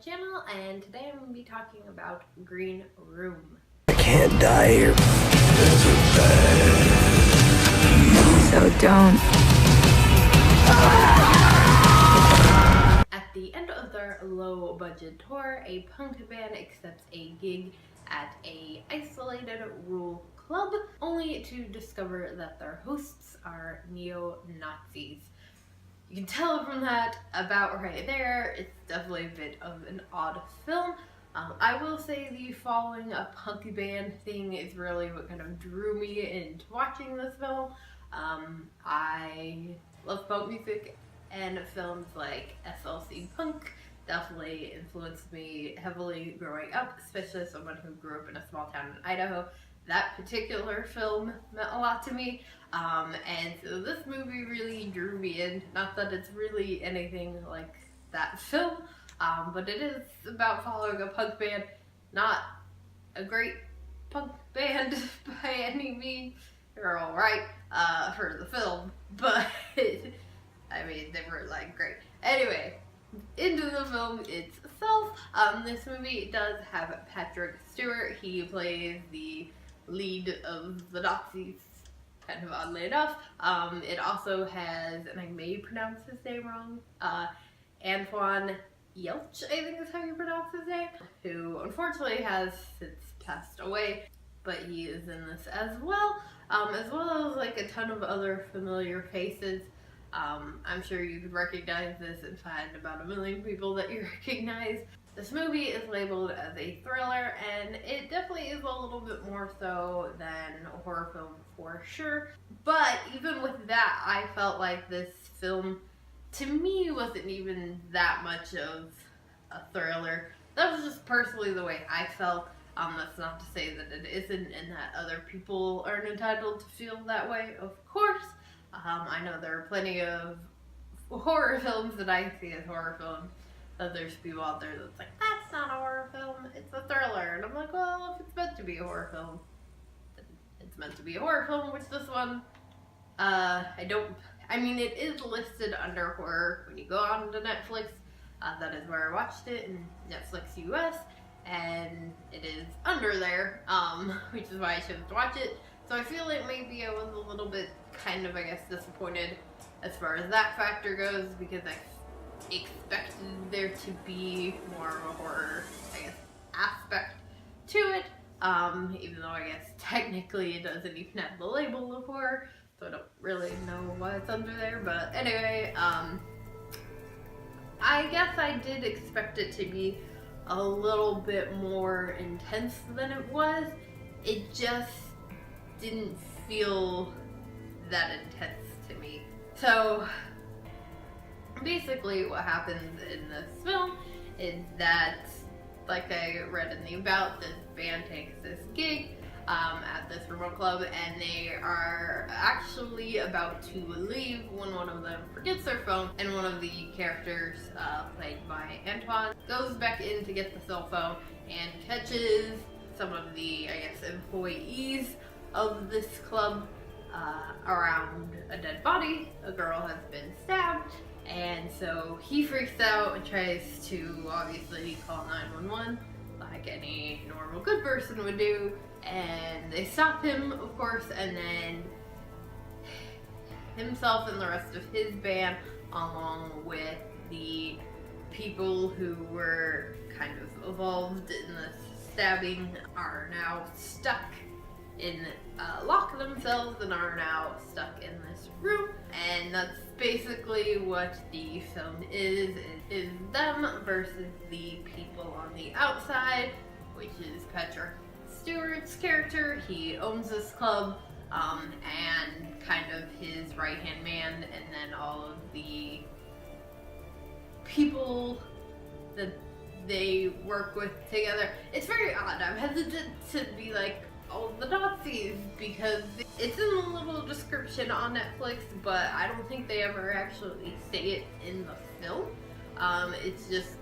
channel, and today I'm going to be talking about Green Room. I can't die here. So don't. At the end of their low-budget tour, a punk band accepts a gig at a isolated rural club, only to discover that their hosts are neo-Nazis. You can tell from that about right there, it's definitely a bit of an odd film. I will say the following a punk band thing is really what kind of drew me into watching this film. I love punk music, and films like SLC Punk definitely influenced me heavily growing up, especially as someone who grew up in a small town in Idaho. That particular film meant a lot to me, and so this movie really drew me in. Not that it's really anything like that film, but it is about following a punk band. Not a great punk band by any means. They're alright for the film, but I mean, they were like great. Anyway, into the film itself. This movie does have Patrick Stewart. He plays the lead of the Nazis, kind of oddly enough. It also has, and I may pronounce his name wrong, Antoine Yelch, I think is how you pronounce his name, who unfortunately has since passed away, but he is in this as well as like a ton of other familiar faces. I'm sure you could recognize this and find about a million people that you recognize. This movie is labeled as a thriller, and it definitely is a little bit more so than a horror film for sure. But even with that, I felt like this film, to me, wasn't even that much of a thriller. That was just personally the way I felt. That's not to say that it isn't, and that other people aren't entitled to feel that way, of course. I know there are plenty of horror films that I see as horror films. There's people out there that's like, that's not a horror film, it's a thriller. And I'm like, well, if it's meant to be a horror film, then it's meant to be a horror film, which this one, I mean, it is listed under horror when you go on to Netflix. That is where I watched it, in Netflix US, and it is under there, which is why I chose to watch it. So I feel like maybe I was a little bit kind of, I guess, disappointed as far as that factor goes, because I expected there to be more of a horror, I guess, aspect to it, even though I guess technically it doesn't even have the label of horror, so I don't really know why it's under there. But anyway, I guess I did expect it to be a little bit more intense than it was. It just didn't feel that intense to me. So basically what happens in this film is that, like I read in the about, this band takes this gig at this remote club, and they are actually about to leave when one of them forgets their phone, and one of the characters, played by Antoine, goes back in to get the cell phone and catches some of the, I guess, employees of this club around a dead body. A girl has been stabbed, and so he freaks out and tries to obviously call 911 like any normal good person would do, and they stop him, of course, and then himself and the rest of his band, along with the people who were kind of involved in this stabbing, are now stuck lock themselves and are now stuck in this room. And that's basically what the film is them versus the people on the outside, which is Patrick Stewart's character. He owns this club, and kind of his right-hand man, and then all of the people that they work with together. It's very odd. I'm hesitant to be like, oh, the Nazis, because it's in the little description on Netflix, but I don't think they ever actually say it in the film. It's just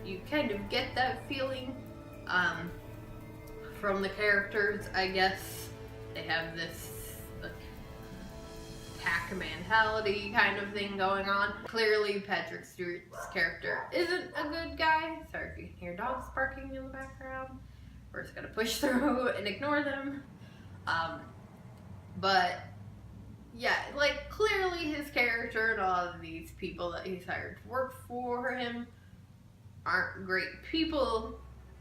you kind of get that feeling from the characters, I guess. They have this like attack mentality kind of thing going on. Clearly, Patrick Stewart's character isn't a good guy. Sorry if you can hear dogs barking in the background. We're just gonna push through and ignore them. But yeah, like clearly his character and all of these people that he's hired to work for him aren't great people,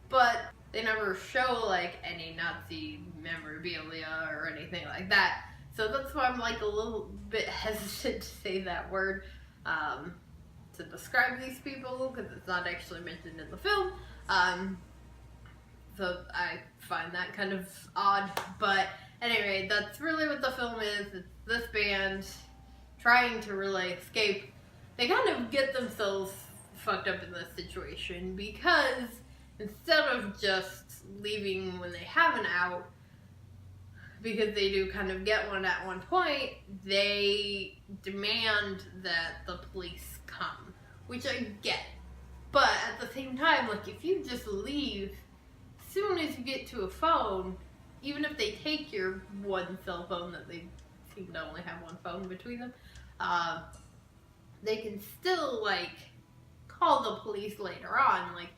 but they never show like any Nazi memorabilia or anything like that. So that's why I'm like a little bit hesitant to say that word to describe these people, because it's not actually mentioned in the film. So I find that kind of odd. But anyway, that's really what the film is. It's this band trying to really escape. They kind of get themselves fucked up in this situation because instead of just leaving when they have an out, because they do kind of get one at one point, they demand that the police come, which I get. But at the same time, like if you just leave, as soon as you get to a phone, even if they take your one cell phone, that they seem to only have one phone between them, they can still like call the police later on. Like,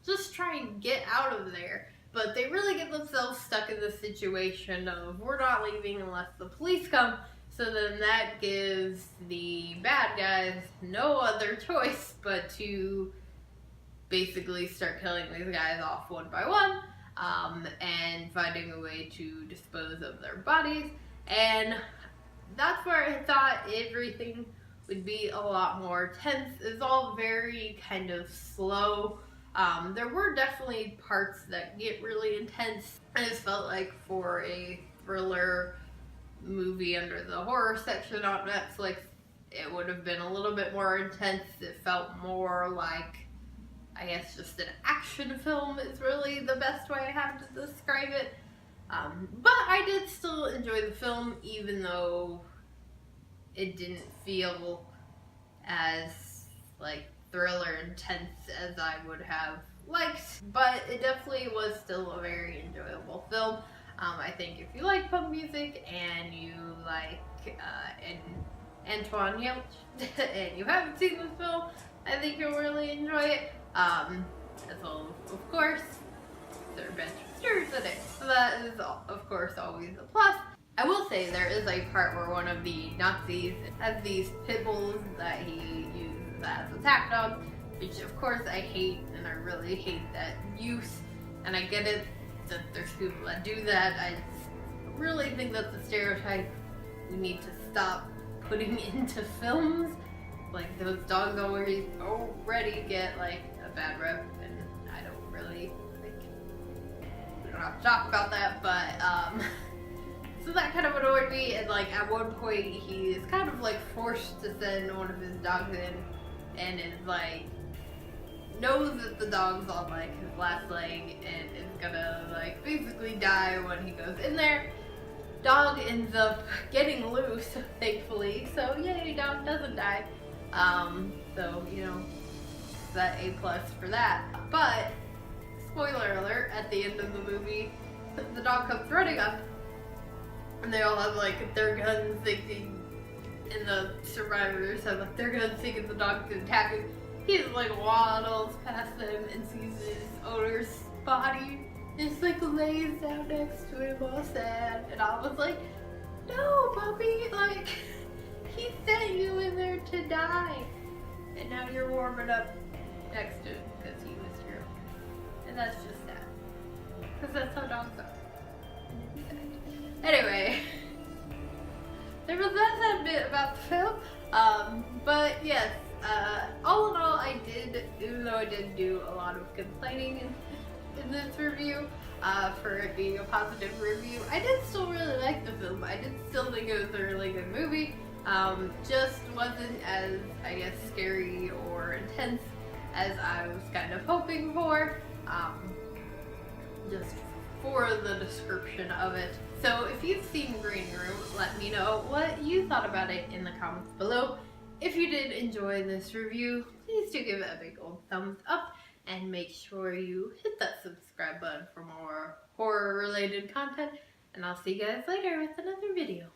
just try and get out of there. But they really get themselves stuck in this situation of we're not leaving unless the police come. So then that gives the bad guys no other choice but to basically start killing these guys off one by one, and finding a way to dispose of their bodies. And that's where I thought everything would be a lot more tense. It's all very kind of slow. There were definitely parts that get really intense. I just felt like for a thriller movie under the horror section on Netflix, it would have been a little bit more intense. It felt more like, I guess, just an action film is really the best way I have to describe it. But I did still enjoy the film, even though it didn't feel as like thriller intense as I would have liked, but it definitely was still a very enjoyable film. I think if you like punk music and you like Antoine Yelch and you haven't seen this film, I think you'll really enjoy it. As well, of course, there are Patrick Stewart's in it, so that is of course always a plus. I will say there is a part where one of the Nazis has these pit bulls that he uses as attack dogs, which of course I hate, and I really hate that use. And I get it that there's people that do that. I really think that's a stereotype we need to stop putting into films. Like, those dogs already get like a bad rep, and I don't really like, we don't have to talk about that, but so that kind of annoyed me. And like at one point he's kind of like forced to send one of his dogs in, and is like, knows that the dog's on like his last leg and is gonna like basically die when he goes in there. Dog ends up getting loose, thankfully, so yay, dog doesn't die. So, you know, that A+ for that. But spoiler alert, at the end of the movie, the dog comes running up, and they all have like their guns thinking, and the survivors have like their guns thinking the dog's gonna attack him. He just like waddles past them and sees his owner's body. Just like lays down next to him all sad. And I was like, no, puppy, like, he sent you in there to die. And now you're warming up next to him because he was your owner. And that's just sad. Because that's how dogs are. Anyway, there was that bit about the film. But yes, all in all, I did, even though I did do a lot of complaining in this review, for it being a positive review, I did still really like the film. I did still think it was a really good movie. Just wasn't as, I guess, scary or intense as I was kind of hoping for, just for the description of it. So if you've seen Green Room, let me know what you thought about it in the comments below. If you did enjoy this review, please do give it a big old thumbs up, and make sure you hit that subscribe button for more horror related content, and I'll see you guys later with another video.